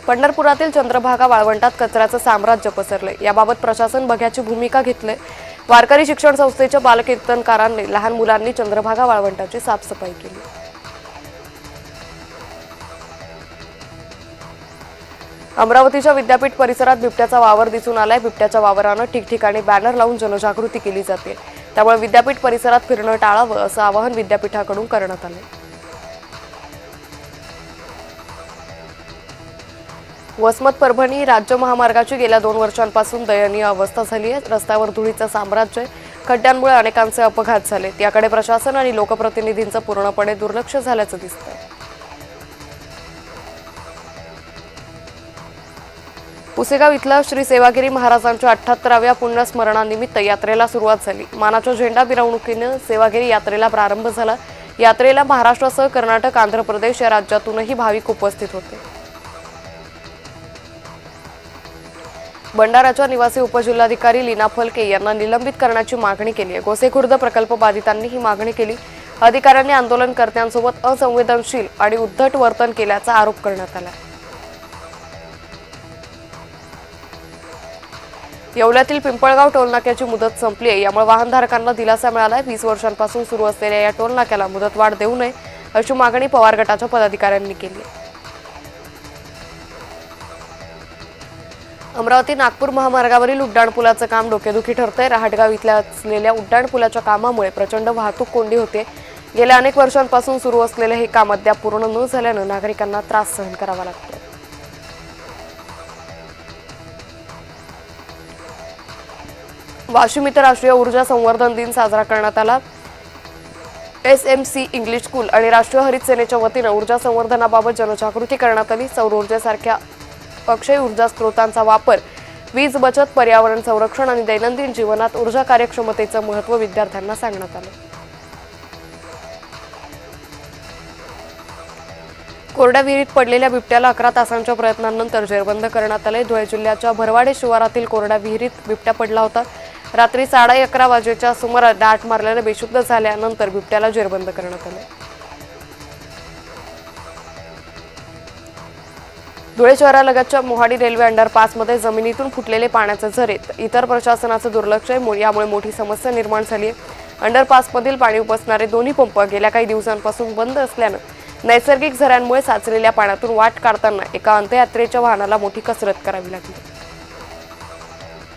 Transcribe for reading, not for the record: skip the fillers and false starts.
पंढरपुरातील चंद्रभागा वाळवंटात कचऱ्याचं साम्राज्य पसरले। याबाबत प्रशासन बघ्याची भूमिका घेतले। वारकरी शिक्षण संस्थेच्या बालकीर्तनकारांनी लहान मुलांनी चंद्रभागा वाळवंटाची साफसफाई केली। अमरावतीच्या विद्यापीठ परिसरात बिबट्याचा वावर दिसून आलाय। बिबट्याच्या वावरानं ठिकठिकाणी बॅनर लावून जनजागृती केली जाते। त्यामुळे विद्यापीठ परिसरात फिरणं टाळावं असं आवाहन विद्यापीठाकडून करण्यात आले। वसमत परभणी राज्य महामार्गाची गेल्या 2 वर्षांपासून दयनीय अवस्था झाली आहे। रस्त्यावर धुळीचं साम्राज्य, खड्ड्यांमुळे अनेकांचे अपघात झाले। त्याकडे प्रशासन आणि लोकप्रतिनिधींचं पूर्णपणे दुर्लक्ष झाल्याचं दिसतंय। पुसेगाव इथल्या श्री सेवागिरी महाराजांच्या 78व्या पुण्यस्मरणानिमित्त यात्रेला सुरुवात झाली। मानाच्या झेंडा मिरवणुकीने सेवागिरी यात्रेला प्रारंभ झाला। यात्रेला महाराष्ट्रासह कर्नाटक, आंध्र प्रदेश या राज्यातूनही भाविक उपस्थित होते। भंडाराच्या निवासी उपजिल्हाधिकारी लीना फलके यांना निलंबित करण्याची मागणी केली आहे। गोसेखुर्द प्रकल्प बाधितांनी ही मागणी केली। अधिकाऱ्यांनी आंदोलनकर्त्यांसोबत असंवेदनशील आणि उद्धट वर्तन केल्याचा आरोप करण्यात आला। येवल्यातील पिंपळगाव टोलनाक्याची मुदत संपली आहे। यामुळे वाहनधारकांना दिलासा मिळाला आहे। 20 वर्षांपासून सुरू असलेल्या या टोलनाक्याला मुदतवाढ देऊ नये अशी मागणी पवार गटाच्या पदाधिकाऱ्यांनी केली आहे। अमरावती नागपूर महामार्गावरील उड्डाणपुलाचं काम डोकेदुखी ठरतंय। रहाटगाव इथल्या असलेल्या उड्डाणपुलाच्या कामामुळे प्रचंड वाहतूक कोंडी होते। गेल्या अनेक वर्षांपासून सुरू असलेले हे काम अद्याप पूर्ण न झाल्यानं नागरिकांना त्रास सहन करावा लागतो। वाशिम इथं राष्ट्रीय ऊर्जा संवर्धन दिन साजरा करण्यात आला। SMC इंग्लिश स्कूल आणि राष्ट्रीय हरित सेनेच्या वतीनं ऊर्जा संवर्धनाबाबत जनजागृती करण्यात आली। सौर ऊर्जेसारख्या अक्षय ऊर्जा स्रोतांचा वापर, वीज बचत, पर्यावरण संरक्षण आणि दैनंदिन जीवनात ऊर्जा कार्यक्षमतेचं महत्त्व विद्यार्थ्यांना सांगण्यात आलं। कोरड्या विहिरीत पडलेल्या बिबट्याला 11 तासांच्या प्रयत्नांनंतर जेरबंद करण्यात आले। धुळे जिल्ह्याच्या भरवाडे शिवारातील कोरड्या विहिरीत बिबट्या पडला होता। रात्री 11:30 वाजेच्या सुमारास डाट मारल्याने बेशुद्ध झाल्यानंतर बिबट्याला जेरबंद करण्यात आले। धुळे शहरालगतच्या मोहाडी रेल्वे अंडरपासमध्ये जमिनीतून फुटलेले पाण्याचे झरे इतर प्रशासनाचं दुर्लक्ष आहे। यामुळे मोठी समस्या निर्माण झाली आहे। अंडरपासमधील पाणी उपसणारे दोन्ही पंप गेल्या काही दिवसांपासून बंद असल्यानं नैसर्गिक झऱ्यांमुळे साचलेल्या पाण्यातून वाट काढताना एका अंत्ययात्रेच्या वाहनाला मोठी कसरत करावी लागली।